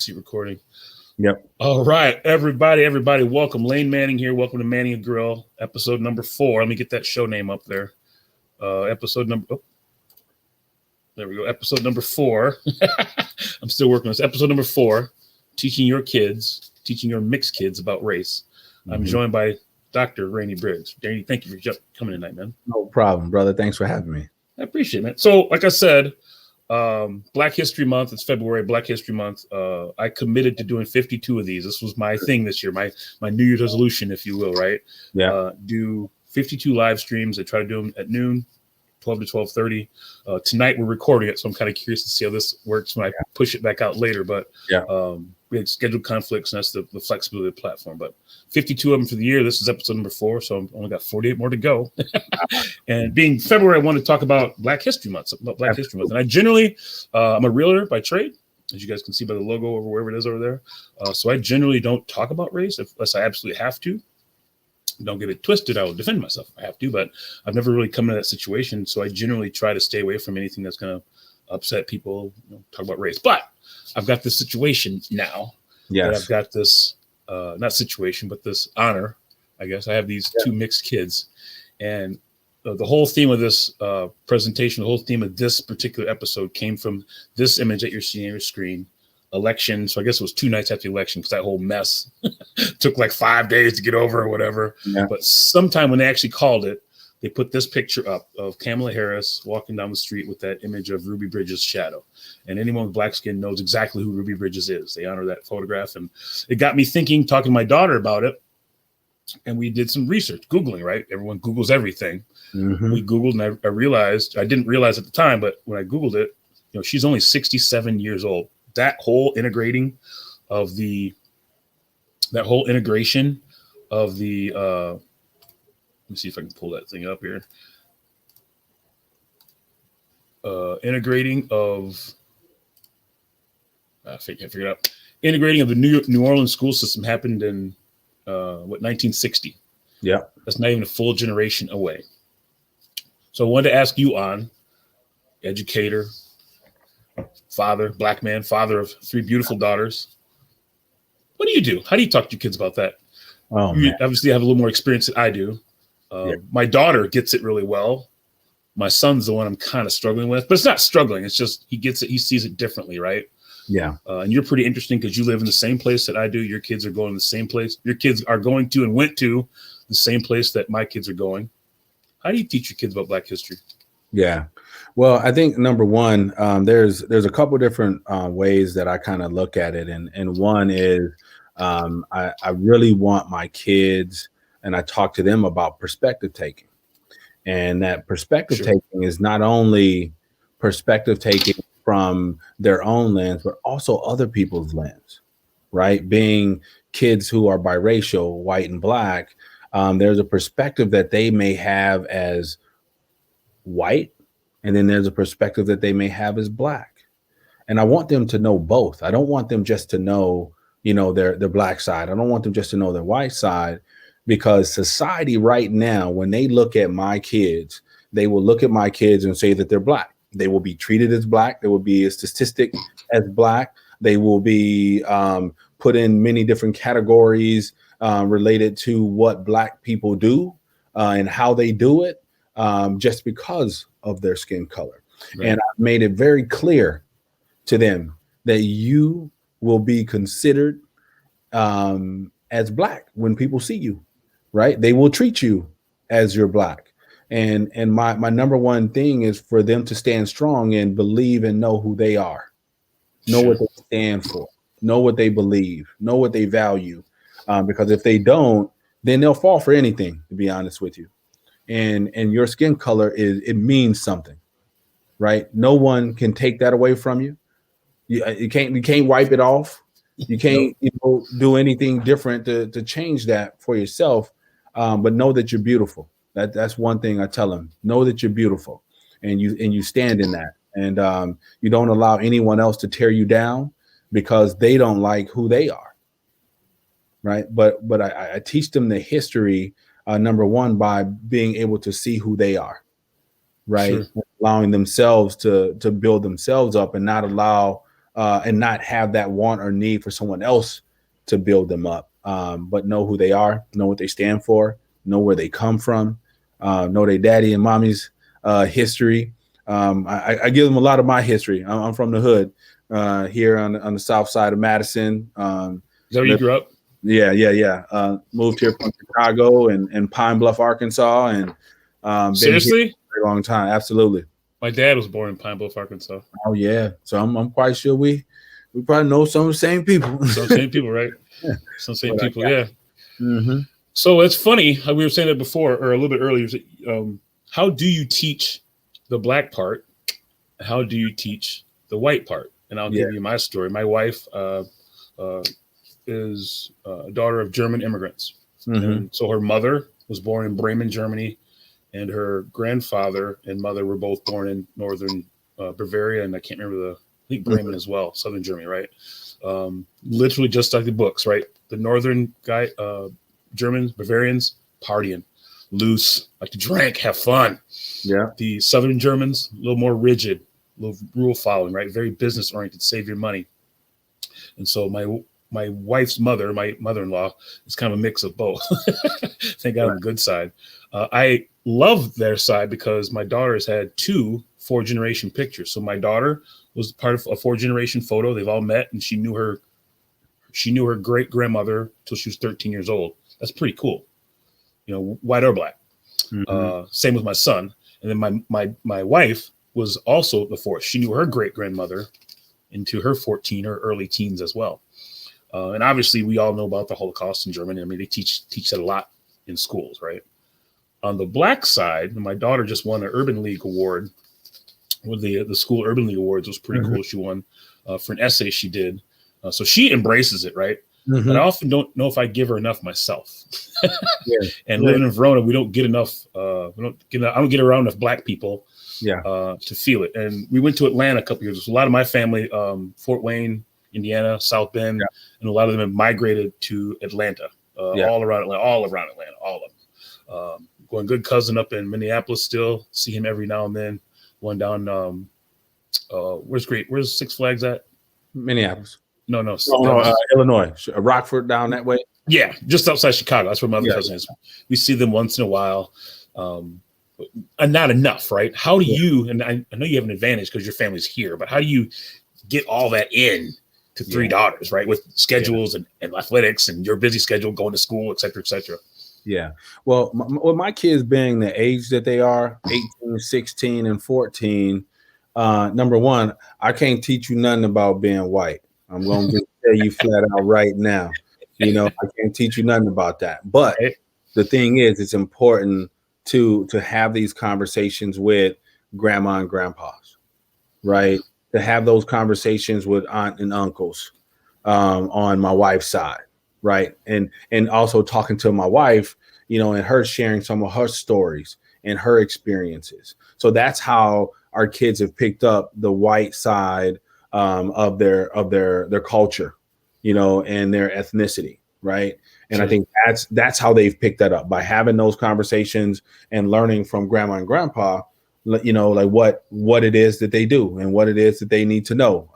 See recording. Yep. All right, everybody, welcome. Lane Manning here. Welcome to Manning and Grill, episode number 4. Let me get that show name up there. Episode number. Oh, there we go. Episode number 4. I'm still working on this. Episode number 4. Teaching your mixed kids about race. I'm joined by Dr. Rainey Briggs. Rainey, thank you for coming tonight, man. No problem, brother. Thanks for having me. I appreciate it, man. So, like I said, Black History Month. It's February, Black History Month. I committed to doing 52 of these. This was my thing this year, my New Year's resolution, if you will, right? Yeah. Do 52 live streams. I try to do them at noon, 12 to 12:30. Tonight we're recording it, so I'm kind of curious to see how this works when I push it back out later. But we had scheduled conflicts, and that's the flexibility of the platform. But 52 of them for the year. This is episode number 4, so I've only got 48 more to go. And being February, I want to talk about Black History Month. And I generally, I'm a realtor by trade, as you guys can see by the logo over wherever it is over there. So I generally don't talk about race unless I absolutely have to. Don't get it twisted. I will defend myself if I have to, but I've never really come into that situation. So I generally try to stay away from anything that's going to upset people, talk about race. But I've got this situation now. Yes. That I've got this, not situation, but this honor, I guess. I have these 2 mixed kids. And the whole theme of this presentation, the whole theme of this particular episode came from this image that you're seeing on your screen. Election. So I guess it was 2 nights after the election because that whole mess took like 5 days to get over or whatever. Yeah. But sometime when they actually called it, they put this picture up of Kamala Harris walking down the street with that image of Ruby Bridges' shadow. And anyone with black skin knows exactly who Ruby Bridges is. They honor that photograph. And it got me thinking, talking to my daughter about it. And we did some research, Googling, right? Everyone Googles everything. We Googled, and I realized, I didn't realize at the time, but when I Googled it, she's only 67 years old. That whole integration of the let me see if I can pull that thing up here. Integrating of integrating of the New Orleans school system happened in 1960. Yeah, that's not even a full generation away. So I wanted to ask you, on educator, father, black man, father of 3 beautiful daughters. What do you do? How do you talk to your kids about that? You obviously have a little more experience than I do. My daughter gets it really well. My son's the one I'm kind of struggling with, but it's not struggling. It's just he gets it. He sees it differently, right? Yeah. And you're pretty interesting because you live in the same place that I do. Your kids are going to the same place. Your kids are going to and went to the same place that my kids are going. How do you teach your kids about Black history? Yeah. Well, I think number one, there's a couple different ways that I kind of look at it. And one is I really want my kids, and I talk to them about perspective taking. And that perspective taking is not only perspective taking from their own lens, but also other people's lens, right? Being kids who are biracial, white and black, there's a perspective that they may have as white, and then there's a perspective that they may have as black. And I want them to know both. I don't want them just to know, their black side. I don't want them just to know their white side, because society right now, when they look at my kids, they will look at my kids and say that they're black. They will be treated as black. There will be a statistic as black. They will be put in many different categories related to what black people do and how they do it, just because of their skin color. Right. And I've made it very clear to them that you will be considered as black when people see you, right? They will treat you as you're black. And my number one thing is for them to stand strong and believe and know who they are, know what they stand for, know what they believe, know what they value. Because if they don't, then they'll fall for anything, to be honest with you. And your skin color it means something, right? No one can take that away from you. You can't wipe it off. You can't do anything different to change that for yourself. But know that you're beautiful. That's one thing I tell them. Know that you're beautiful, and you stand in that, and you don't allow anyone else to tear you down because they don't like who they are, right? But I teach them the history, number one, by being able to see who they are, right? Sure. Allowing themselves to build themselves up and not allow and not have that want or need for someone else to build them up, but know who they are, know what they stand for, know where they come from, know their daddy and mommy's history. I give them a lot of my history. I'm from the hood here on the south side of Madison. Is that where you grew up? Yeah. Moved here from Chicago and Pine Bluff, Arkansas, and Seriously? been here for a very long time. Absolutely. My dad was born in Pine Bluff, Arkansas. Oh yeah. So I'm quite sure we probably know some of the same people. Some same people, right? Some same people, yeah. Mm-hmm. So it's funny how we were saying that before, or a little bit earlier. How do you teach the black part? How do you teach the white part? And I'll give you my story. My wife is a daughter of German immigrants. Mm-hmm. And so her mother was born in Bremen, Germany, and her grandfather and mother were both born in northern Bavaria, and I can't remember I think Bremen as well, southern Germany, right? Literally just like the books, right? The northern guy, Germans, Bavarians, partying, loose, like to drink, have fun. Yeah. The southern Germans, a little more rigid, a little rule following, right? Very business oriented, save your money. And so my wife's mother, my mother-in-law, is kind of a mix of both. Thank God on the good side. I love their side because my daughters had 2 4-generation pictures. So my daughter was part of a 4-generation photo. They've all met, and she knew her great grandmother till she was 13 years old. That's pretty cool, white or black. Mm-hmm. Same with my son. And then my wife was also the 4th. She knew her great grandmother into her 14 or early teens as well. And obviously, we all know about the Holocaust in Germany. I mean, they teach that a lot in schools, right? On the black side, my daughter just won an Urban League award. With the school Urban League Awards was pretty cool. She won for an essay she did. So she embraces it, right? Mm-hmm. But I often don't know if I give her enough myself. And living in Verona, we don't get enough. I don't get around enough black people to feel it. And we went to Atlanta a couple years ago. So a lot of my family, Fort Wayne, Indiana, South Bend, and a lot of them have migrated to Atlanta, all around Atlanta, all of them. Going good cousin up in Minneapolis still, see him every now and then. One down, where's Six Flags at? Minneapolis. No, Illinois, Rockford down that way. Yeah, just outside Chicago. That's where my other cousin is. We see them once in a while, and not enough, right? How do you? And I know you have an advantage because your family's here, but how do you get all that in to 3 daughters, right? With schedules and athletics and your busy schedule, going to school, et cetera, et cetera. Yeah. Well, with my kids being the age that they are, 18, 16, and 14, number one, I can't teach you nothing about being white. I'm going to just tell you flat out right now. I can't teach you nothing about that. But the thing is, it's important to have these conversations with grandma and grandpas, right? To have those conversations with aunt and uncles on my wife's side. Right. And also talking to my wife, and her sharing some of her stories and her experiences. So that's how our kids have picked up the white side of their culture, and their ethnicity. Right. And I think that's how they've picked that up, by having those conversations and learning from grandma and grandpa, like what it is that they do and what it is that they need to know.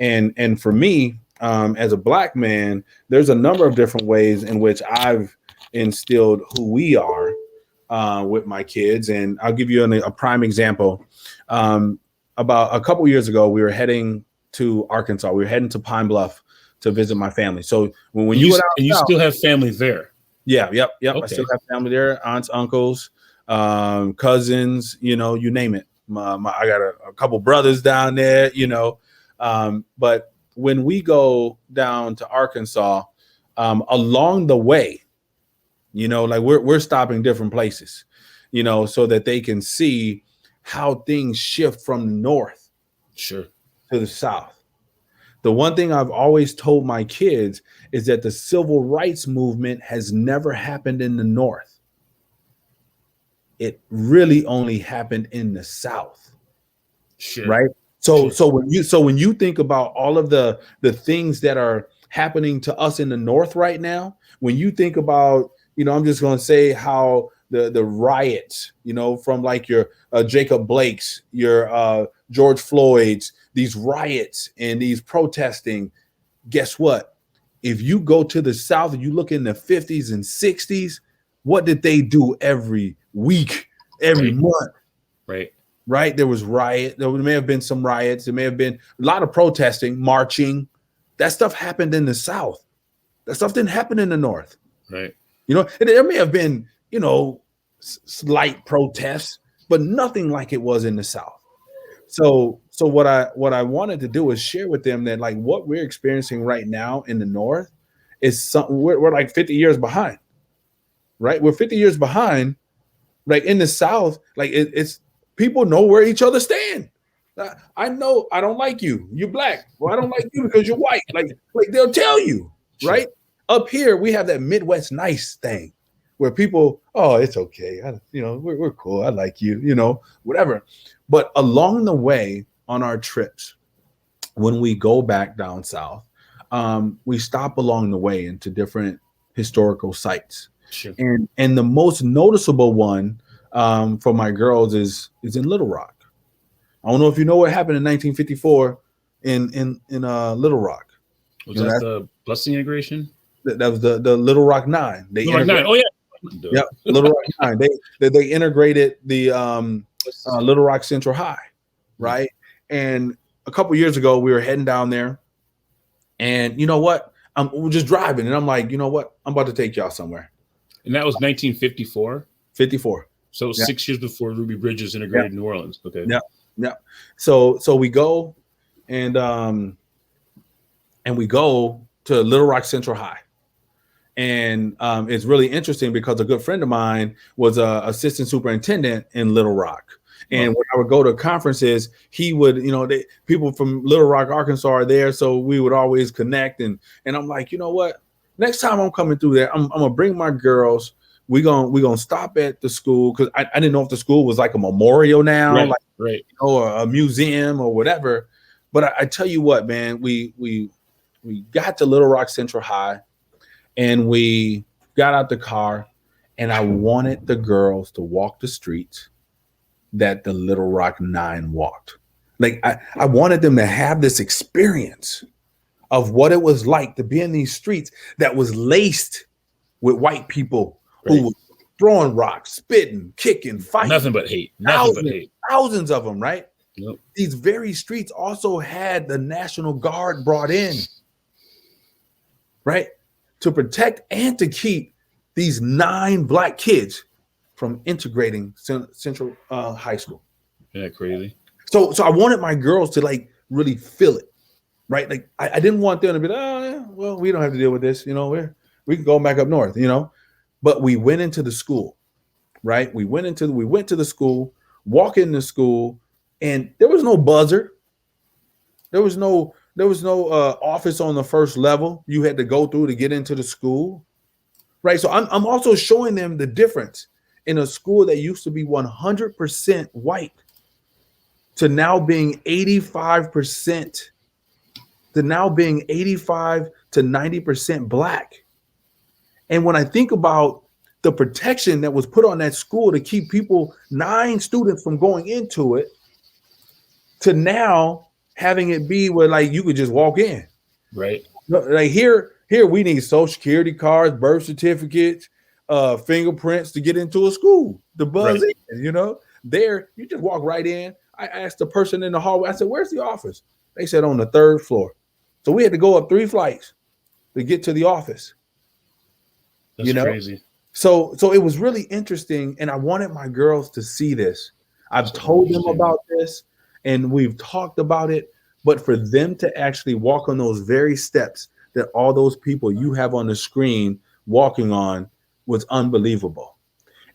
And for me, as a black man, there's a number of different ways in which I've instilled who we are with my kids. And I'll give you a prime example. About a couple years ago, we were heading to Arkansas. We were heading to Pine Bluff to visit my family. So when you still have family there. Yeah. Yep. Okay. I still have family there, aunts, uncles, cousins, you name it. I got a couple brothers down there, but when we go down to Arkansas, along the way, we're stopping different places, so that they can see how things shift from the north to the south. The one thing I've always told my kids is that the civil rights movement has never happened in the north. It really only happened in the south. Right? So when you think about all of the things that are happening to us in the north right now, when you think about, I'm just going to say how the riots, from like your Jacob Blake's, your George Floyd's, these riots and these protesting, guess what? If you go to the South and you look in the 50s and 60s, what did they do every week, every month? Right? There was riot. There may have been some riots. There may have been a lot of protesting, marching. That stuff happened in the South. That stuff didn't happen in the North. Right. You know, and there may have been, you know, slight protests, but nothing like it was in the South. So what I wanted to do is share with them that like what we're experiencing right now in the North is something we're like 50 years behind, right? We're 50 years behind. Like in the South, like it's people know where each other stand. I know I don't like you. You're black. Well, I don't like you because you're white. Like they'll tell you, right? Up here, we have that Midwest nice thing where people, oh, it's okay. We're cool. I like you, whatever. But along the way on our trips, when we go back down south, we stop along the way into different historical sites. Sure. And the most noticeable one for my girls is in Little Rock. I don't know if you know what happened in 1954 in Little Rock. Was that the busing integration? That was the Little Rock Nine. Little Rock Nine. Oh yeah. Yeah, Little Rock Nine. They integrated the Little Rock Central High, right? And a couple years ago, we were heading down there, and you know what? We're just driving, and I'm like, you know what? I'm about to take y'all somewhere. And that was 1954. 54. So 6 years before Ruby Bridges integrated New Orleans. Okay. Yeah. So we go, and we go to Little Rock Central High. And it's really interesting because a good friend of mine was a assistant superintendent in Little Rock. And when I would go to conferences, he would, people from Little Rock, Arkansas are there. So we would always connect. And I'm like, you know what? Next time I'm coming through there, I'm going to bring my girls. We're gonna stop at the school because I didn't know if the school was like a memorial now, or a museum or whatever. But I tell you what, man, we got to Little Rock Central High. And we got out the car, and I wanted the girls to walk the streets that the Little Rock Nine walked. Like I wanted them to have this experience of what it was like to be in these streets that was laced with white people who were throwing rocks, spitting, kicking, fighting. Nothing but hate. Thousands of them, right? Yep. These very streets also had the National Guard brought in, right? To protect and to keep these 9 black kids from integrating Central High School. Yeah, crazy. So I wanted my girls to like really feel it, right? Like I didn't want them to be, well, we don't have to deal with this, we can go back up north, But we went into the school, right? We went to the school, walk into the school, and there was no buzzer. There was no office on the first level you had to go through to get into the school, right? So I'm also showing them the difference in a school that used to be 100% white to now being 85%, to now being 85 to 90% black. And when I think about the protection that was put on that school to keep 9 students from going into it, to now having it be where like you could just walk in, right? Like here we need social security cards, birth certificates, fingerprints to get into a school. The buzz in, there you just walk right in. I asked the person in the hallway. I said, "Where's the office?" They said on the 3rd floor. So we had to go up 3 flights to get to the office. That's crazy. So it was really interesting, and I wanted my girls to see this. I've told them about this. And we've talked about it, but for them to actually walk on those very steps that all those people you have on the screen walking on was unbelievable.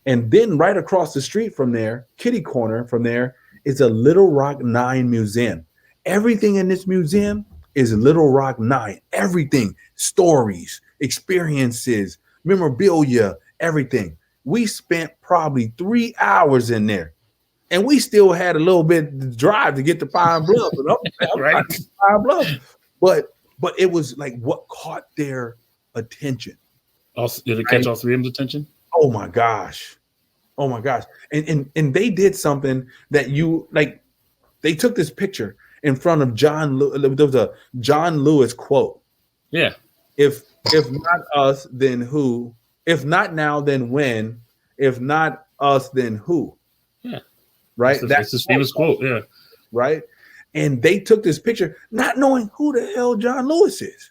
And then right across the street from there, kitty corner from there, is a Little Rock 9 museum. Everything in this museum is Little Rock 9. Everything, stories, experiences, memorabilia, everything. We spent probably 3 hours in there. And we still had a little bit to drive to get to Pine Bluff, right? Pine Bluff, but it was like what caught their attention. Did it catch all 3 of them's attention? Oh my gosh, and they did something that they took this picture in front of there was a John Lewis quote. Yeah. If not us, then who? If not now, then when? If not us, then who? Yeah. Right? That's his famous quote. Yeah. Right? And they took this picture not knowing who the hell John Lewis is.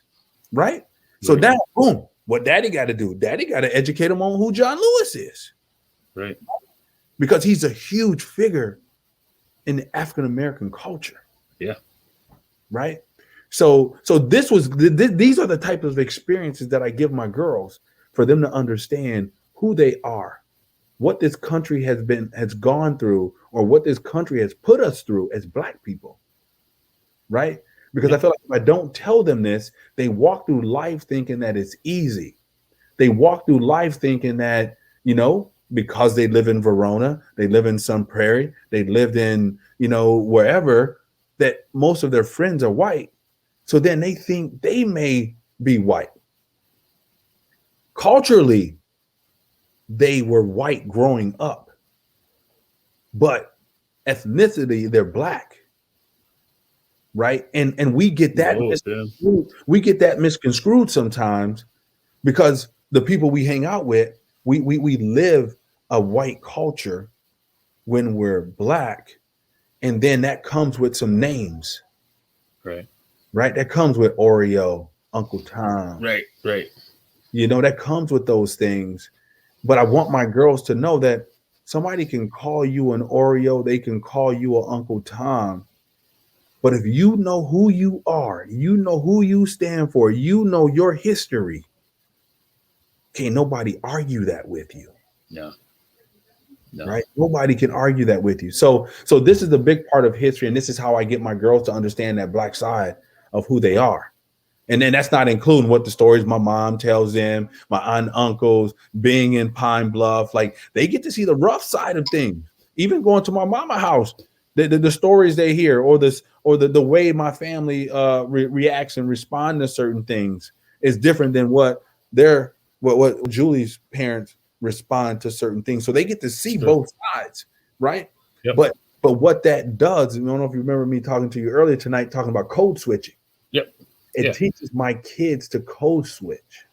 Right? So now, boom, what daddy got to do? Daddy got to educate him on who John Lewis is. Right. Because he's a huge figure in the African American culture. Yeah. Right. So these are the type of experiences that I give my girls for them to understand who they are, what this country has gone through, or what this country has put us through as Black people. Right. Because I feel like if I don't tell them this, they walk through life thinking that it's easy. They walk through life thinking that, because they live in Verona, they live in Sun Prairie, they lived in, wherever, that most of their friends are white. So then they think they may be white. Culturally, they were white growing up, but ethnicity, they're Black. Right. And we get that we get that misconstrued sometimes because the people we hang out with, we live a white culture when we're Black, and then that comes with some names. Right. That comes with Oreo, Uncle Tom. Right. That comes with those things. But I want my girls to know that somebody can call you an Oreo, they can call you an Uncle Tom. But if you know who you are, you know who you stand for, you know your history, can't nobody argue that with you. No. Right? Nobody can argue that with you. So this is the big part of history, and this is how I get my girls to understand that Black side of who they are. And then that's not including what the stories my mom tells them, my aunt and uncles, being in Pine Bluff. Like, they get to see the rough side of things. Even going to my mama house, the stories they hear, or the way my family reacts and respond to certain things is different than what Julie's parents respond to certain things. So they get to see both sides, right? Yep. But what that does, I don't know if you remember me talking to you earlier tonight, talking about code switching. Yep. It teaches my kids to code switch.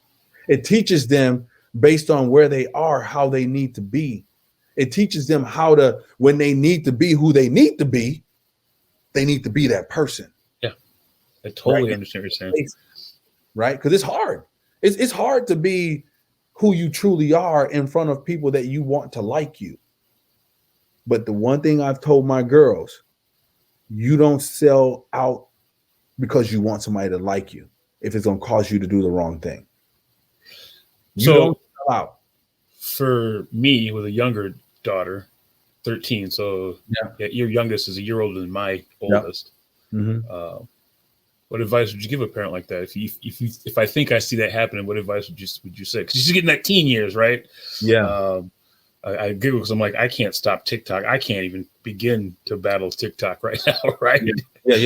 It teaches them based on where they are, how they need to be. It teaches them how to, when they need to be who they need to be that person. Yeah. I totally understand what you're saying. Right? Because it's hard. It's hard to be who you truly are in front of people that you want to like you. But the one thing I've told my girls, you don't sell out because you want somebody to like you if it's going to cause you to do the wrong thing. You don't sell out. For me, with a younger daughter, 13, so your youngest is a year older than my oldest. Mm-hmm. What advice would you give a parent like that? If I think I see that happening, what advice would you say? Because she's getting that teen years, right? Yeah. I giggle because I'm like, I can't stop TikTok. I can't even begin to battle TikTok right now, right? Yeah.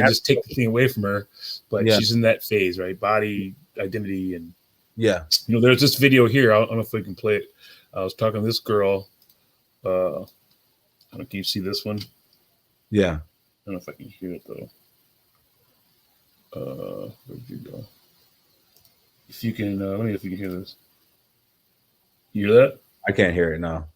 Just take the thing away from her. But she's in that phase, right? Body identity, and there's this video here. I don't know if we can play it. I was talking to this girl. I don't know, can you see this one? Yeah. I don't know if I can hear it though. Where'd you go? If you can, let me know if you can hear this. You hear that? I can't hear it now.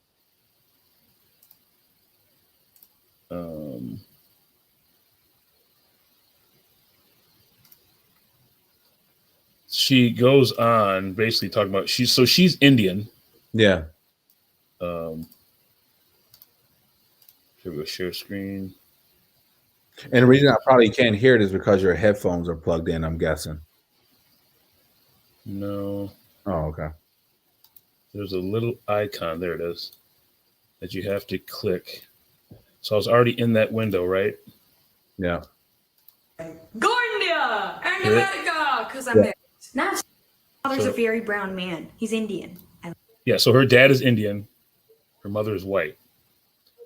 She goes on basically talking about she's Indian. Yeah. Here we go, share screen. And the reason I probably can't hear it is because your headphones are plugged in, I'm guessing. No. Oh, okay. There's a little icon, there it is, that you have to click. So I was already in that window, right? Yeah. Gordia and America, because I'm mixed. Now, father's a very brown man. He's Indian. Yeah, so her dad is Indian. Her mother is white.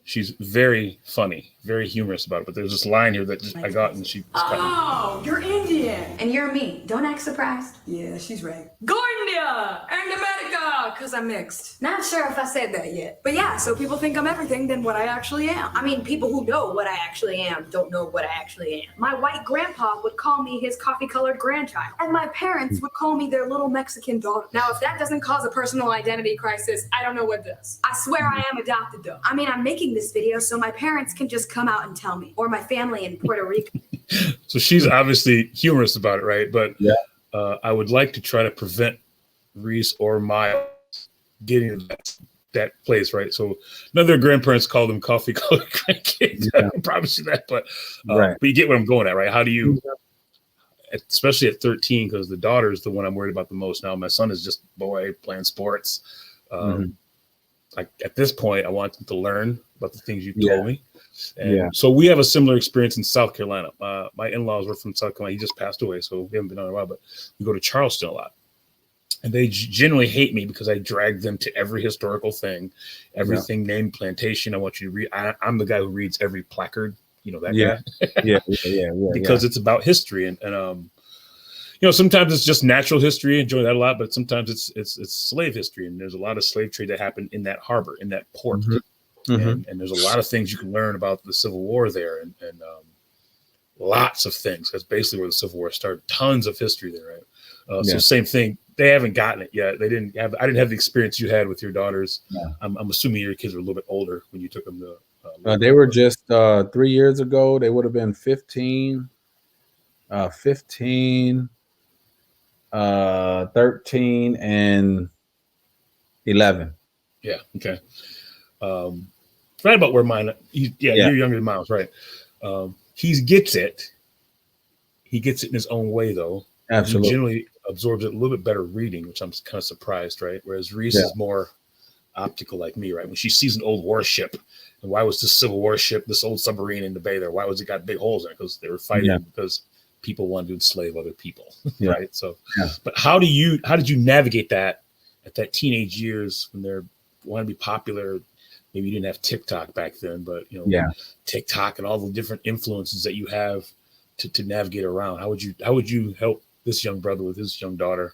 She's very funny, very humorous about it. But there's this line here that I got, and she. Oh, you're Indian. And you're me. Don't act surprised. Yeah, she's right. Gordia! India and America, because I'm mixed. Not sure if I said that yet. But yeah, so people think I'm everything than what I actually am. I mean, people who know what I actually am don't know what I actually am. My white grandpa would call me his coffee-colored grandchild, and my parents would call me their little Mexican daughter. Now, if that doesn't cause a personal identity crisis, I don't know what does. I swear I am adopted, though. I mean, I'm making this video so my parents can just come out and tell me, or my family in Puerto Rico. So she's obviously humorous about it, right? But Yeah. I would like to try to prevent Reese or Miles getting to that place, right? So none of their grandparents call them coffee colored grandkids. Yeah. I promise you that, but Right. but you get what I'm going at, right? How do you, especially at 13, because the daughter is the one I'm worried about the most now. My son is just a boy playing sports. Like at this point, I want them to learn about the things you told me. And so we have a similar experience in South Carolina. My in-laws were from South Carolina. He just passed away, so we haven't been on in a while, but we go to Charleston a lot. And they generally hate me because I drag them to every historical thing, everything named plantation. I want you to read. I'm the guy who reads every placard, you know, that guy. Because it's about history. And you know, sometimes it's just natural history. I enjoy that a lot, but sometimes it's slave history. And there's a lot of slave trade that happened in that harbor, in that port. And there's a lot of things you can learn about the Civil War there, and lots of things. That's basically where the Civil War started. Tons of history there, right? So same thing. They haven't gotten it yet. I didn't have the experience you had with your daughters. I'm assuming your kids were a little bit older when you took them to. They were just 3 years ago. They would have been 15, 13, and 11. Yeah. Okay. Right about where mine. You're younger than Miles, right? He gets it. He gets it in his own way, though. Absolutely. He generally absorbs it a little bit better reading, which I'm kind of surprised, right? Whereas Reese is more optical like me, right? When she sees an old warship, and why was this Civil War ship, this old submarine in the bay there? Why was it got big holes in it? Because they were fighting because people wanted to enslave other people, right? So, but how did you navigate that at that teenage years when they're want to be popular? Maybe you didn't have TikTok back then, but you know, TikTok and all the different influences that you have to navigate around. How would you help this young brother with his young daughter?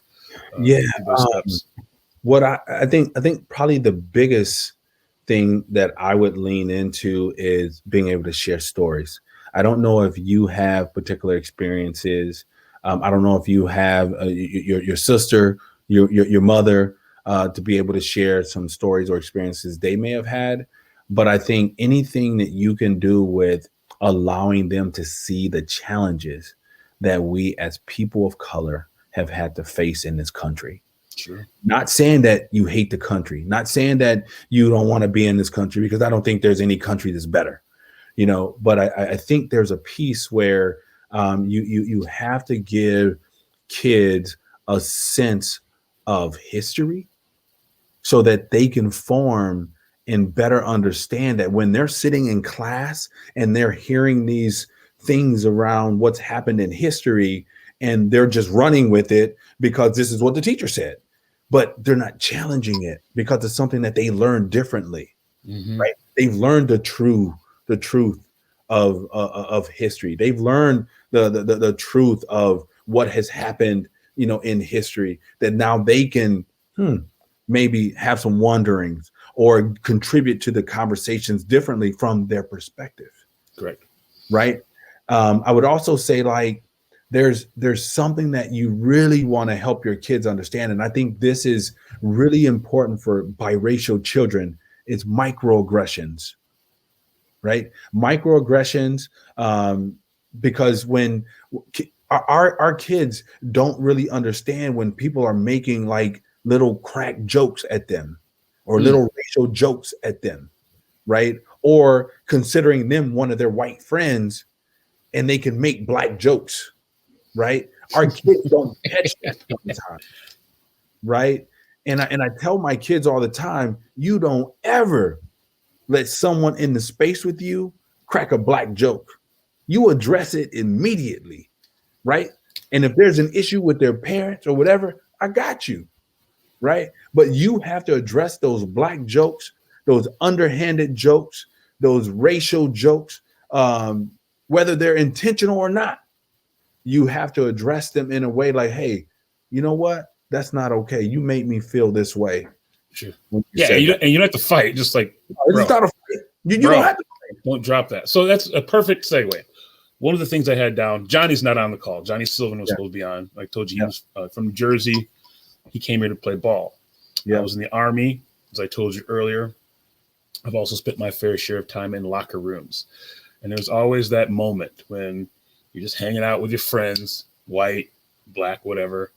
What I think probably the biggest thing that I would lean into is being able to share stories. I don't know if you have particular experiences. I don't know if you have your sister, your mother, to be able to share some stories or experiences they may have had. But I think anything that you can do with allowing them to see the challenges that we as people of color have had to face in this country. Sure. Not saying that you hate the country, not saying that you don't want to be in this country, because I don't think there's any country that's better, you know, but I think there's a piece where you have to give kids a sense of history so that they can form and better understand that when they're sitting in class and they're hearing these things around what's happened in history and they're just running with it because this is what the teacher said, but they're not challenging it because it's something that they learned differently, right? They've learned the truth of history. They've learned the truth of what has happened, you know, in history, that now they can maybe have some wonderings or contribute to the conversations differently from their perspective. Correct. Right. I would also say, like, there's something that you really want to help your kids understand. And I think this is really important for biracial children. It's microaggressions, right? Microaggressions, because when our kids don't really understand when people are making like little crack jokes at them or little racial jokes at them, right? Or considering them one of their white friends and they can make black jokes, right? Our kids don't catch that sometimes, right? And I tell my kids all the time, you don't ever let someone in the space with you crack a black joke. You address it immediately, right? And if there's an issue with their parents or whatever, I got you, right? But you have to address those black jokes, those underhanded jokes, those racial jokes, whether they're intentional or not. You have to address them in a way like, hey, you know what? That's not okay. You made me feel this way. Sure. when you Yeah, said and you, that. and you don't have to fight. Just like, It's bro, not a fight. You bro, don't have to. don't drop that. So that's a perfect segue. One of the things I had down, Johnny's not on the call. Johnny Sylvan was Yeah. supposed to be on. I told you he Yeah. was from Jersey. He came here to play ball. Yeah. I was in the Army, as I told you earlier. I've also spent my fair share of time in locker rooms. And there's always that moment when you're just hanging out with your friends, white, black, whatever,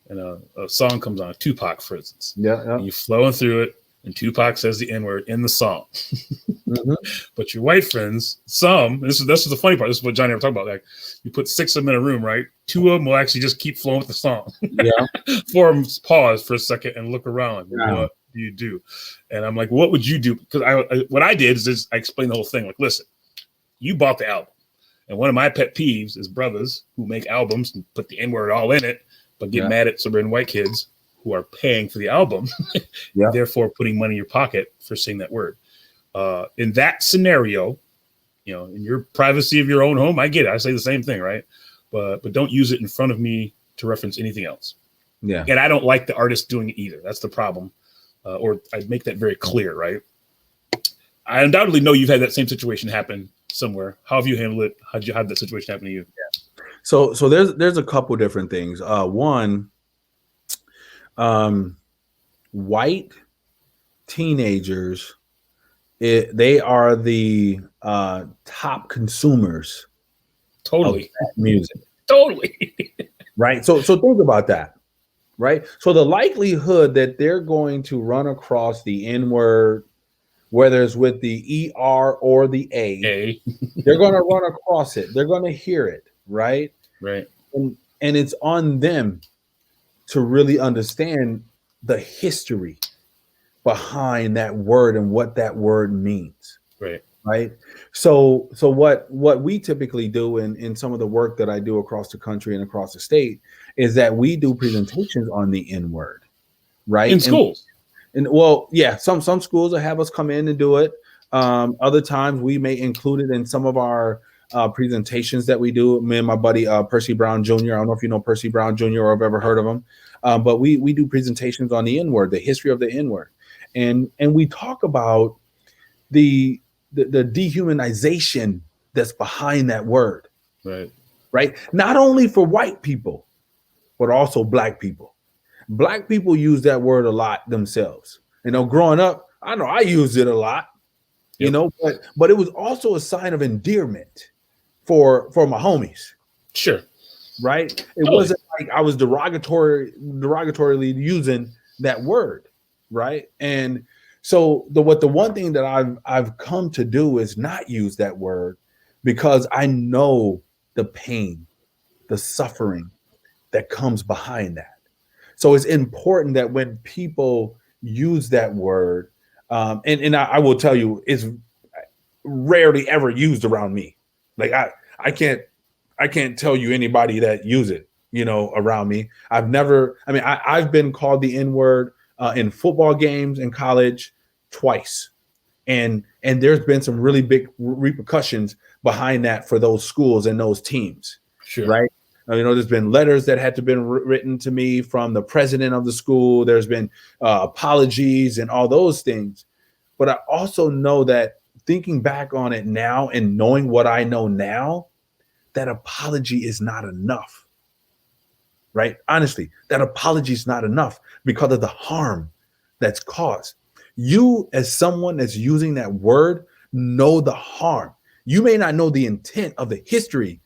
and a song comes on, Tupac, for instance. Yeah. And you're flowing through it, and Tupac says the N-word in the song. Mm-hmm. But your white friends, this is the funny part. This is what Johnny ever talked about. Like, you put 6 of them in a room, right? 2 of them will actually just keep flowing with the song. Yeah. 4 of them pause for a second and look around. Yeah. What do you do? And I'm like, what would you do? Because what I did is I explained the whole thing. Like, listen, you bought the album. And one of my pet peeves is brothers who make albums and put the N-word all in it, but get mad at suburban white kids who are paying for the album, therefore putting money in your pocket for saying that word. In that scenario, in your privacy of your own home, I get it. I say the same thing, right? But don't use it in front of me to reference anything else. Yeah. And I don't like the artist doing it either. That's the problem. Or I'd make that very clear, right? I undoubtedly know you've had that same situation happen somewhere. How have you handled it? How did you have that situation happen to you? Yeah. So there's a couple different things. One, white teenagers, they are the top consumers Totally. of that music. Totally. Right. So think about that. Right. So the likelihood that they're going to run across the N-word, whether it's with the ER or the A, they're going to run across it. They're going to hear it. Right. Right. And it's on them to really understand the history behind that word and what that word means. Right. Right. So what we typically do in some of the work that I do across the country and across the state is that we do presentations on the N-word. Right. In schools. And well, yeah, some schools will have us come in and do it. Other times we may include it in some of our presentations that we do. Me and my buddy Percy Brown Jr. I don't know if you know Percy Brown Jr. or have ever heard of him, but we do presentations on the N-word, the history of the N-word, and we talk about the dehumanization that's behind that word. Right. Right. Not only for white people, but also black people. Black people use that word a lot themselves. Growing up, I know I used it a lot. But it was also a sign of endearment for my homies. Sure. Right. It wasn't like I was derogatorily using that word. Right. And so the one thing that I've come to do is not use that word, because I know the pain, the suffering that comes behind that. So it's important that when people use that word, and I will tell you, it's rarely ever used around me. Like I can't tell you anybody that use it, around me. I've been called the N-word in football games in college twice. And there's been some really big repercussions behind that for those schools and those teams. Sure. Right. There's been letters that had to been written to me from the president of the school. There's been apologies and all those things. But I also know that thinking back on it now and knowing what I know now, that apology is not enough. Right? Honestly, that apology is not enough because of the harm that's caused. You, as someone that's using that word, know the harm. You may not know the intent of the history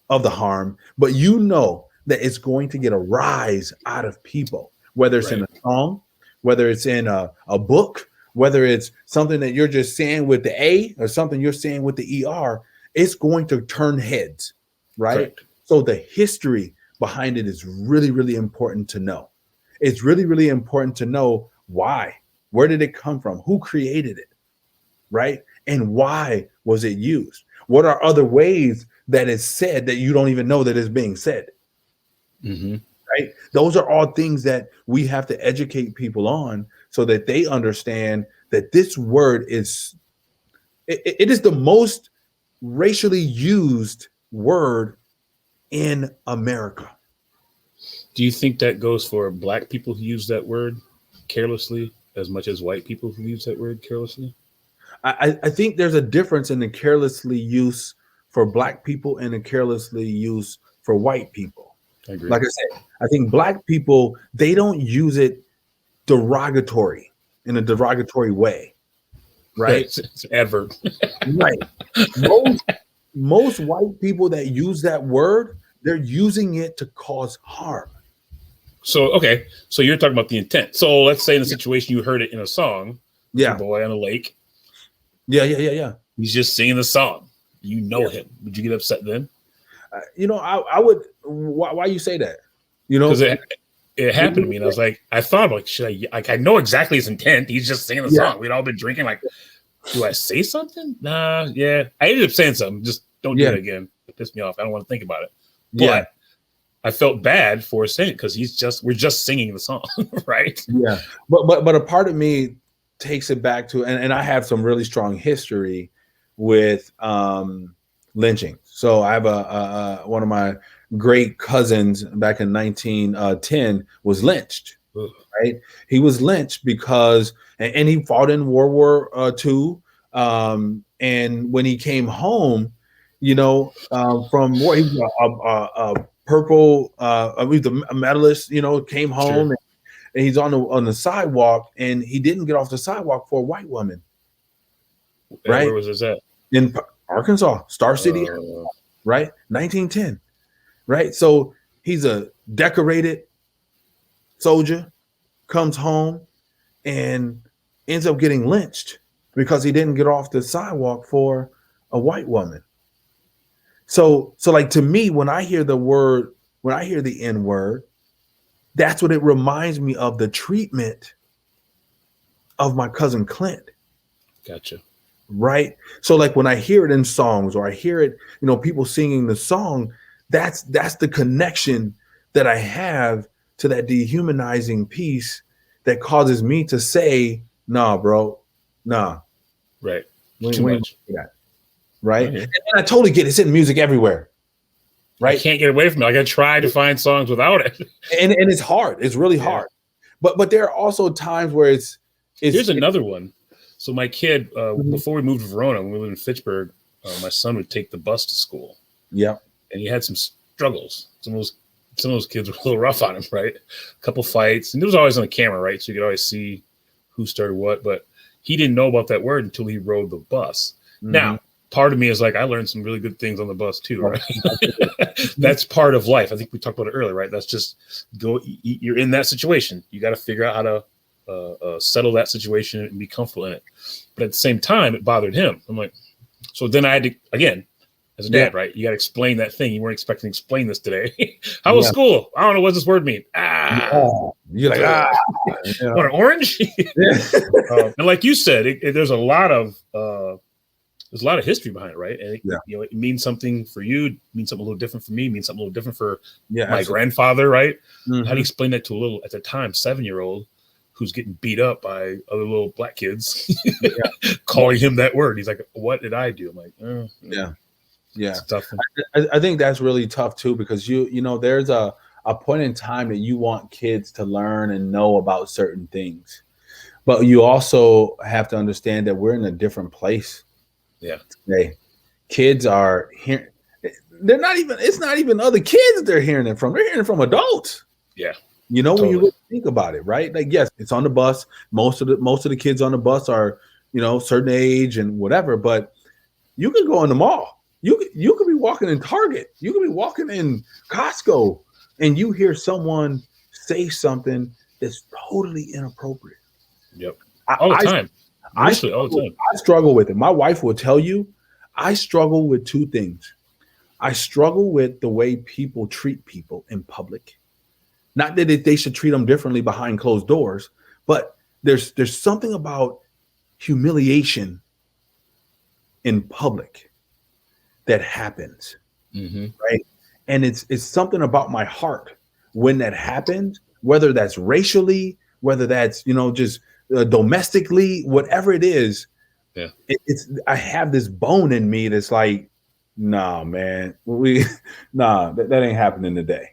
of the harm, but you know that it's going to get a rise out of people, whether it's in a song, whether it's in a book, whether it's something that you're just saying with the A or something you're saying with the ER, it's going to turn heads, right? Correct. So the history behind it is really, really important to know. It's really, really important to know why. Where did it come from? Who created it, right? And why was it used? What are other ways that is said that you don't even know that is being said? Mm-hmm. Right? Those are all things that we have to educate people on so that they understand that this word is, it is the most racially used word in America. Do you think that goes for black people who use that word carelessly as much as white people who use that word carelessly? I think there's a difference in the carelessly use for black people and the carelessly use for white people. I agree. Like I said, I think black people, they don't use it in a derogatory way, right? It's an adverb. Right. Most white people that use that word, they're using it to cause harm. So, okay. So you're talking about the intent. So let's say in a situation you heard it in a song, Yeah. a boy on a lake. Yeah. He's just singing the song. You know him. Would you get upset then? I would. Why you say that? Because it happened to me, and I was like, I thought, like, should I? Like, I know exactly his intent. He's just singing the song. We'd all been drinking. Like, do I say something? Nah. Yeah. I ended up saying something. Just don't do it again. It pissed me off. I don't want to think about it. But I felt bad for saying it because we're just singing the song, right? Yeah. But a part of me takes it back to, and I have some really strong history with lynching. So I have one of my great cousins back in 1910 was lynched. Ugh. Right? He was lynched because, and he fought in World War II. And when he came home, from war, he was a purple, he was a medalist. Came home. Sure. And he's on the sidewalk, and he didn't get off the sidewalk for a white woman. Right? Where was this at? In Arkansas, Star City, right? 1910, right? So he's a decorated soldier, comes home, and ends up getting lynched because he didn't get off the sidewalk for a white woman. So like, to me, when I hear the N word, that's what it reminds me of, the treatment of my cousin Clint. Gotcha. Right. So like when I hear it in songs, or I hear it, people singing the song, that's the connection that I have to that dehumanizing piece that causes me to say, nah, bro, nah. Right. Too much. Right. Okay. And I totally get it. It's in music everywhere. Right. I can't get away from it. Like, I try to find songs without it. And it's hard. It's really hard. But there are also times where it's here's another one. So my kid, before we moved to Verona, when we lived in Fitchburg, my son would take the bus to school. Yeah. And he had some struggles. Some of those kids were a little rough on him, right? A couple fights. And it was always on the camera, right? So you could always see who started what. But he didn't know about that word until he rode the bus. Mm-hmm. Now, part of me is like, I learned some really good things on the bus too, right? That's part of life. I think we talked about it earlier, right? That's just you're in that situation. You got to figure out how to settle that situation and be comfortable in it. But at the same time, it bothered him. I'm like, so then I had to, again, as a dad, right? You got to explain that thing. You weren't expecting to explain this today. How was school? I don't know. What does this word mean? You're like, what, an orange? And like you said, there's a lot of history behind it, right? And it means something for you, it means something a little different for me, it means something a little different for my grandfather, right? Mm-hmm. How do you explain that to a little, at the time, 7-year-old who's getting beat up by other little black kids, calling him that word? He's like, what did I do? I'm like, yeah. I think that's really tough too, because there's a point in time that you want kids to learn and know about certain things, but you also have to understand that we're in a different place. Yeah. Today, kids are hearing. It's not even other kids they're hearing it from. They're hearing it from adults. Yeah. Totally. When you really think about it, right? Like, yes, it's on the bus. Most of the kids on the bus are, certain age and whatever. But you can go in the mall. You could be walking in Target. You could be walking in Costco, and you hear someone say something that's totally inappropriate. Yep. All the time. I struggle with it. My wife will tell you, I struggle with two things. I struggle with the way people treat people in public. Not that they should treat them differently behind closed doors, but there's something about humiliation in public that happens, right? And it's something about my heart when that happens, whether that's racially, whether that's just domestically, whatever it is. Yeah, I have this bone in me that's like, nah, man, that ain't happening today.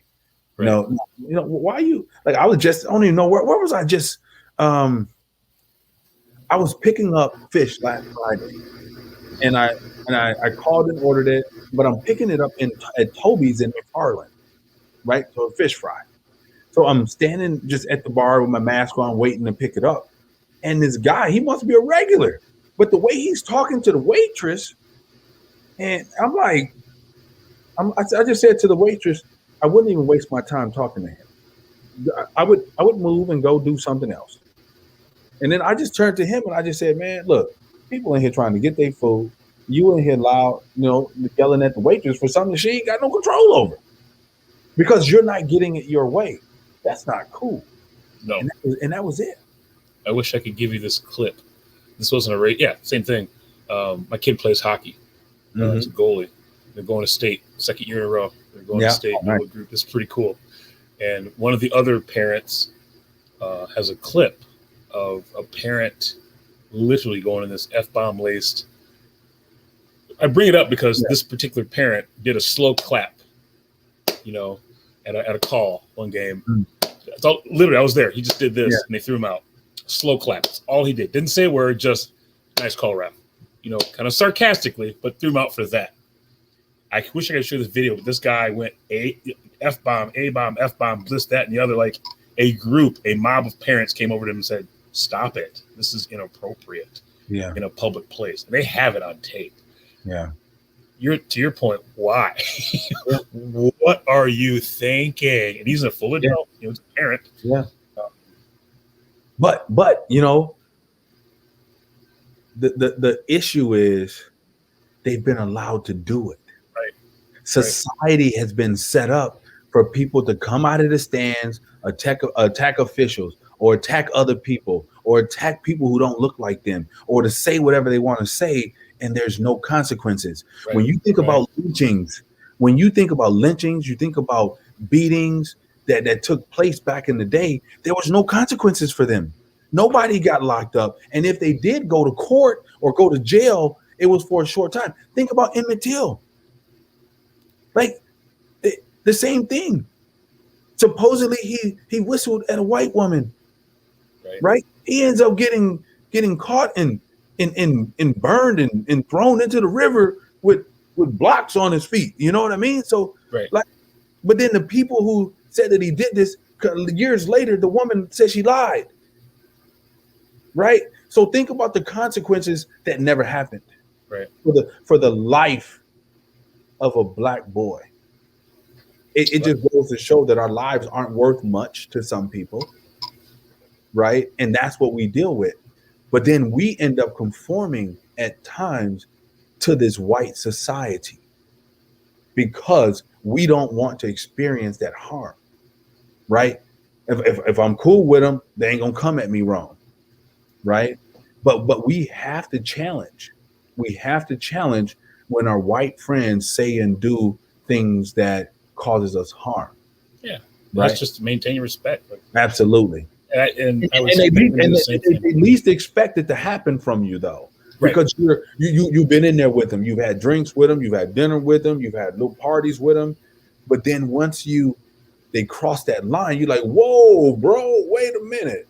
Right. Why are you like? I was just, I don't even know where was I just. I was picking up fish last Friday, and I called and ordered it, but I'm picking it up at Toby's in McFarland, right? So a fish fry. So I'm standing just at the bar with my mask on, waiting to pick it up. And this guy, he must be a regular, but the way he's talking to the waitress, and I'm like, I just said to the waitress, I wouldn't even waste my time talking to him. I would move and go do something else. And then I just turned to him and I just said, man, look, people in here trying to get their food. You in here loud, yelling at the waitress for something she ain't got no control over because you're not getting it your way. That's not cool. No. And that was it. I wish I could give you this clip. This wasn't a race. Yeah, same thing. My kid plays hockey. He's a goalie. They're going to state, second year in a row. They're going to state group. It's pretty cool. And one of the other parents has a clip of a parent literally going in this F-bomb laced. I bring it up because this particular parent did a slow clap, at a call one game. Literally, I was there. He just did this and they threw him out. Slow clap. That's all he did. Didn't say a word, just nice call, ref. Kind of sarcastically, but threw him out for that. I wish I could show this video, but this guy went F-bomb, A-bomb, F-bomb, this, that, and the other. Like a mob of parents came over to him and said, stop it. This is inappropriate in a public place. And they have it on tape. Yeah. To your point, why? What are you thinking? And he's a full adult. He's a parent. Yeah. But the issue is they've been allowed to do it. Right. Society has been set up for people to come out of the stands, attack officials, or attack other people, or attack people who don't look like them, or to say whatever they want to say, and there's no consequences. Right. When you think about lynchings, you think about beatings that took place back in the day, there was no consequences for them. Nobody got locked up. And if they did go to court or go to jail, it was for a short time. Think about Emmett Till. Like the same thing. Supposedly he whistled at a white woman. Right? He ends up getting caught and burned and thrown into the river with blocks on his feet. You know what I mean? So but then the people who said that he did this years later, the woman said she lied. Right? So think about the consequences that never happened. Right. For the life of a black boy. It just goes to show that our lives aren't worth much to some people. Right? And that's what we deal with. But then we end up conforming at times to this white society because we don't want to experience that harm. Right? If I'm cool with them, they ain't gonna come at me wrong. Right? But we have to challenge. We have to challenge when our white friends say and do things that causes us harm. Yeah. Right? That's just to maintain respect. Absolutely. And they least expect it to happen from you, though, because you've been in there with them. You've had drinks with them. You've had dinner with them. You've had little parties with them. But then once they cross that line, you're like, whoa, bro, wait a minute.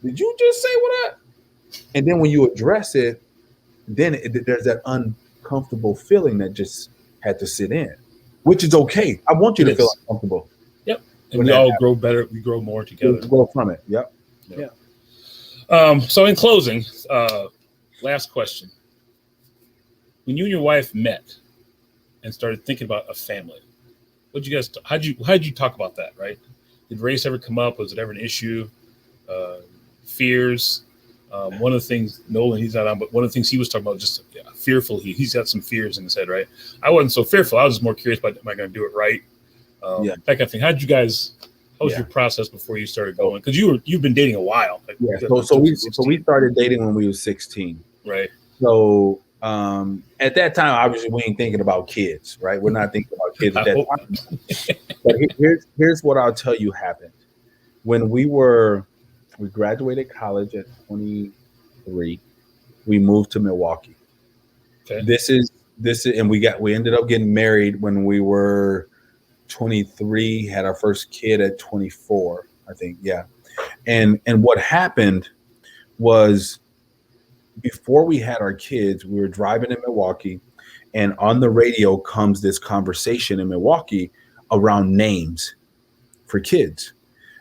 Did you just say what? And then when you address it, then there's that uncomfortable feeling that just had to sit in, which is okay. I want you to feel uncomfortable. Yep. And we all grow better. We grow more together. We grow from it. Yep. Yeah. So in closing, last question. When you and your wife met and started thinking about a family, how'd you talk about that, right? Did race ever come up? Was it ever an issue? Fears? One of the things, Nolan, he's not on, but one of the things he was talking about, just fearful. He's got some fears in his head, right? I wasn't so fearful. I was just more curious about, am I going to do it right? That kind of thing. How was your process before you started going? Because you've been dating a while. So we started dating when we were 16. Right. So at that time, obviously, we ain't thinking about kids, right? We're not thinking about kids at that time. But here's what I'll tell you happened. When we graduated college at 23. We moved to Milwaukee. Okay. This is, and we ended up getting married when we were 23, had our first kid at 24, I think. Yeah. And what happened was, before we had our kids, we were driving in Milwaukee, and on the radio comes this conversation in Milwaukee around names for kids.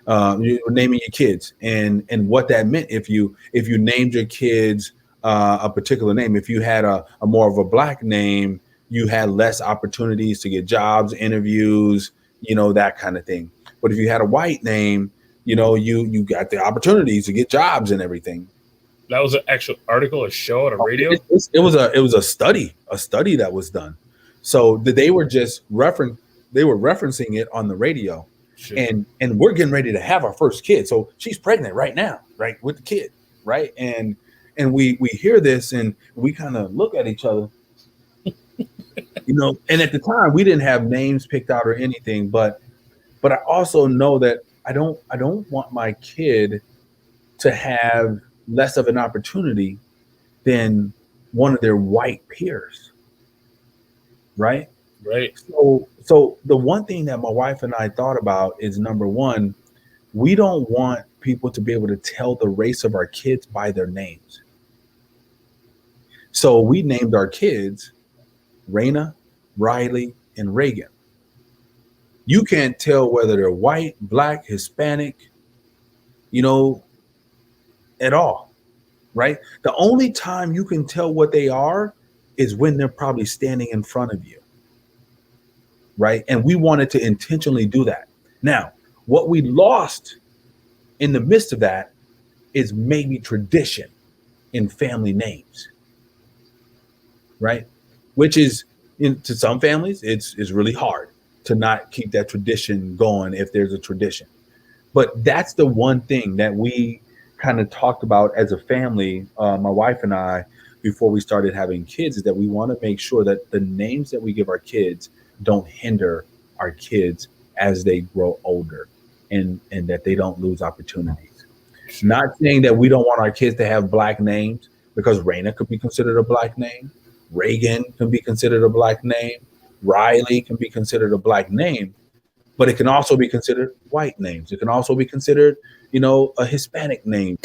You naming your kids, and what that meant, if you named your kids a particular name. If you had a more of a black name, you had less opportunities to get jobs, interviews, that kind of thing. But if you had a white name, you got the opportunities to get jobs and everything. That was an actual article, a show on a radio. It was a study that was done. So they were just referencing it on the radio. Sure. And we're getting ready to have our first kid. So she's pregnant right now, right, with the kid, right? And we hear this, and we kind of look at each other, and at the time we didn't have names picked out or anything, but I also know that I don't want my kid to have less of an opportunity than one of their white peers, right? Right. So the one thing that my wife and I thought about is, number one, we don't want people to be able to tell the race of our kids by their names. So we named our kids Raina, Riley, and Reagan. You can't tell whether they're white, black, Hispanic, at all, right? The only time you can tell what they are is when they're probably standing in front of you. Right. And we wanted to intentionally do that. Now, what we lost in the midst of that is maybe tradition in family names. Right. Which is, to some families, it's really hard to not keep that tradition going if there's a tradition. But that's the one thing that we kind of talked about as a family, my wife and I, before we started having kids, is that we want to make sure that the names that we give our kids don't hinder our kids as they grow older, and that they don't lose opportunities. Not saying that we don't want our kids to have black names, because Raina could be considered a black name. Reagan can be considered a black name. Riley can be considered a black name, but it can also be considered white names. It can also be considered, a Hispanic name.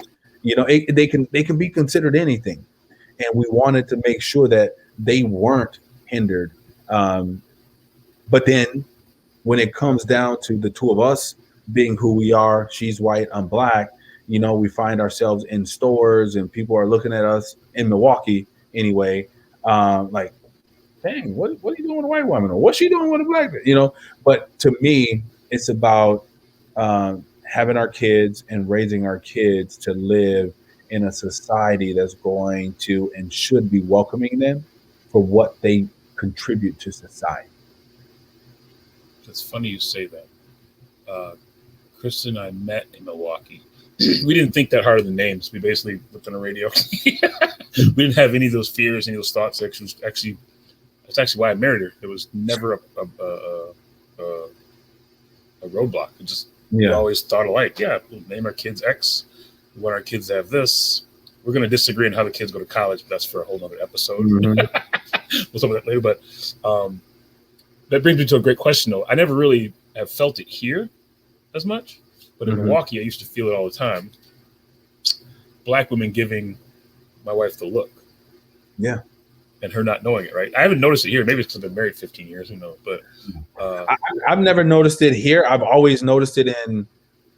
They can be considered anything. And we wanted to make sure that they weren't hindered. But then when it comes down to the two of us being who we are, she's white, I'm black, we find ourselves in stores and people are looking at us in Milwaukee anyway, like, dang, what are you doing with a white woman? Or what's she doing with a black man? But to me, it's about having our kids and raising our kids to live in a society that's going to and should be welcoming them for what they contribute to society. It's funny you say that. Kristen and I met in Milwaukee. We didn't think that hard of the names. We basically looked on the radio. We didn't have any of those fears, any of those thoughts. That's actually why I married her. It was never a roadblock. It just, we always thought alike. Yeah, we'll name our kids X. We want our kids to have this. We're going to disagree on how the kids go to college, but that's for a whole other episode. Mm-hmm. We'll talk about that later. But that brings me to a great question, though. I never really have felt it here as much, but in Milwaukee, I used to feel it all the time. Black women giving my wife the look. Yeah. And her not knowing it, right? I haven't noticed it here. Maybe it's because I've been married 15 years, who knows? But I've never noticed it here. I've always noticed it in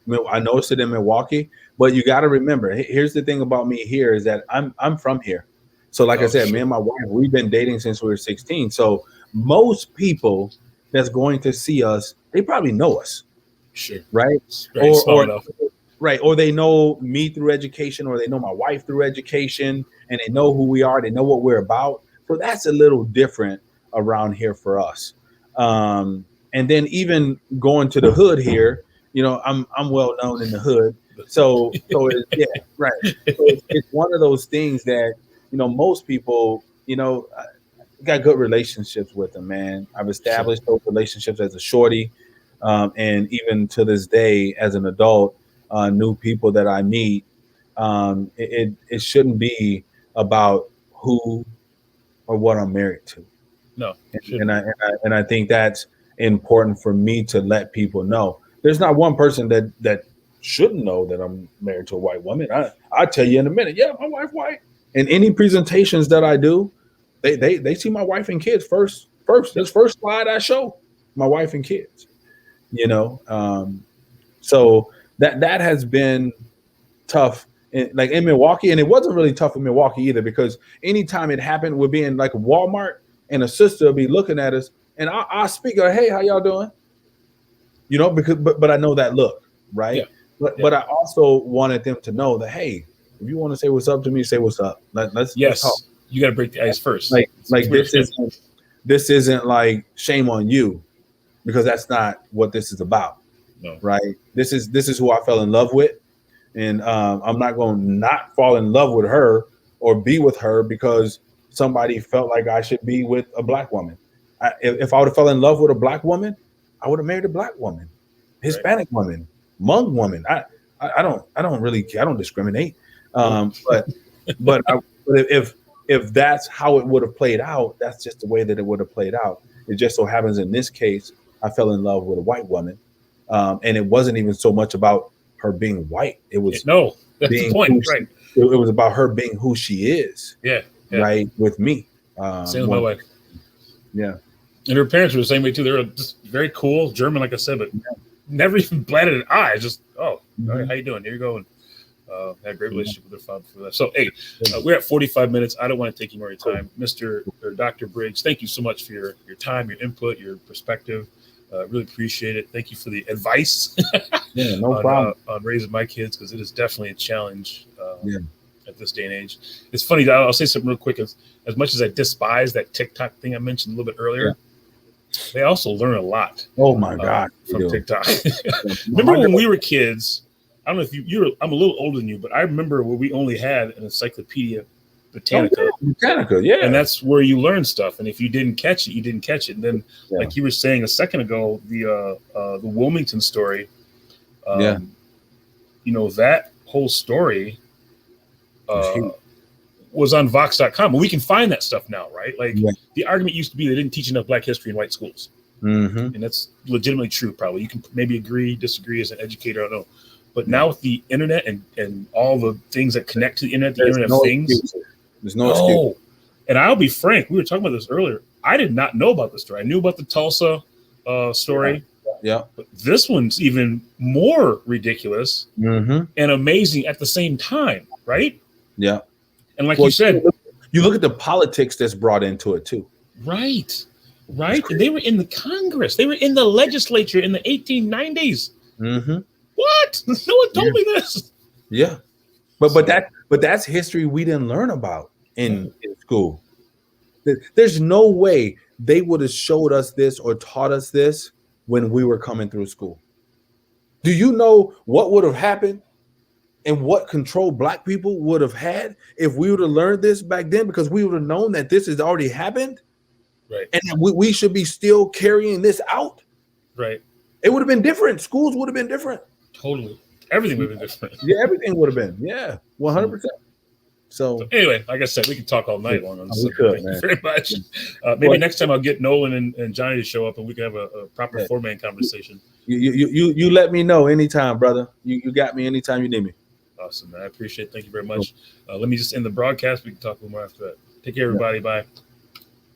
Milwaukee. But you got to remember, here's the thing about me here is that I'm from here. So like I said, me and my wife, we've been dating since we were 16. So most people that's going to see us, they probably know us. Sure. Right? Or they know me through education, or they know my wife through education, and they know who we are. They know what we're about. So that's a little different around here for us. And then even going to the hood here, I'm well known in the hood. So it's one of those things that, most people, got good relationships with them, man. I've established those relationships as a shorty. And even to this day, as an adult, new people that I meet, it shouldn't be about who or what I'm married to. No. And I think that's important for me to let people know. There's not one person that shouldn't know that I'm married to a white woman. I'll tell you in a minute. Yeah, my wife white. In any presentations that I do, they see my wife and kids first. This first slide I show, my wife and kids. So that has been tough, in Milwaukee, and it wasn't really tough in Milwaukee either, because anytime it happened, we'd be in like a Walmart, and a sister would be looking at us, and I speak, hey, how y'all doing? Because but I know that look, right? Yeah. But I also wanted them to know that, hey, if you want to say what's up to me, say what's up. Let's talk. You got to break the ice first. This isn't like shame on you, because that's not what this is about. No. Right? This is who I fell in love with, and I'm not going to not fall in love with her or be with her because somebody felt like I should be with a black woman. If I would have fell in love with a black woman, I would have married a black woman, Hispanic woman, Hmong woman. I don't discriminate. But if that's how it would have played out, that's just the way that it would have played out. It just so happens in this case, I fell in love with a white woman. And it wasn't even so much about her being white. It was that's the point, right? It was about her being who she is. Yeah. Right, with me. Same with my wife. Yeah. And her parents were the same way too. They were just very cool, German, like I said, but never even batted an eye. Just, all right, how you doing? Here you go. And had a great relationship with her father for that. So, hey, we're at 45 minutes. I don't want to take any more of your time. Dr. Briggs, thank you so much for your time, your input, your perspective. Really appreciate it. Thank you for the advice no problem. On raising my kids, because it is definitely a challenge at this day and age. It's funny, I'll say something real quick. As much as I despise that TikTok thing I mentioned a little bit earlier, they also learn a lot. Oh my God, from TikTok. Remember when we were kids? I don't know if I'm a little older than you, but I remember where we only had an Encyclopedia Britannica. And that's where you learn stuff. And if you didn't catch it, you didn't catch it. And then, like you were saying a second ago, the Wilmington story, that whole story was on Vox.com. But we can find that stuff now, right? Like the argument used to be they didn't teach enough Black history in white schools. And that's legitimately true, probably. You can maybe agree, disagree as an educator, I don't know. But now with the internet and all the things that connect to the internet, Internet of Things. There's no excuse. And I'll be frank, we were talking about this earlier. I did not know about this story. I knew about the Tulsa story. Yeah. But this one's even more ridiculous and amazing at the same time, right? Yeah. And like you said, you look at the politics that's brought into it too. Right. And they were in the Congress. They were in the legislature in the 1890s. What? No one told me this. Yeah. But that's history we didn't learn about in school. There's no way they would have showed us this or taught us this when we were coming through school. Do you know what would have happened and what control Black people would have had if we would have learned this back then? Because we would have known that this has already happened, right? And we should be still carrying this out, right? It would have been different. Schools would have been different. Totally. Everything would have been different. Yeah, everything would have been. Yeah, 100%. So anyway, like I said, we could talk all night long on this. Thank you very much. Maybe next time I'll get Nolan and Johnny to show up and we can have a proper four-man conversation. You let me know anytime, brother. You got me anytime you need me. Awesome, man. I appreciate it. Thank you very much. Let me just end the broadcast. We can talk a little more after that. Take care, everybody. Bye.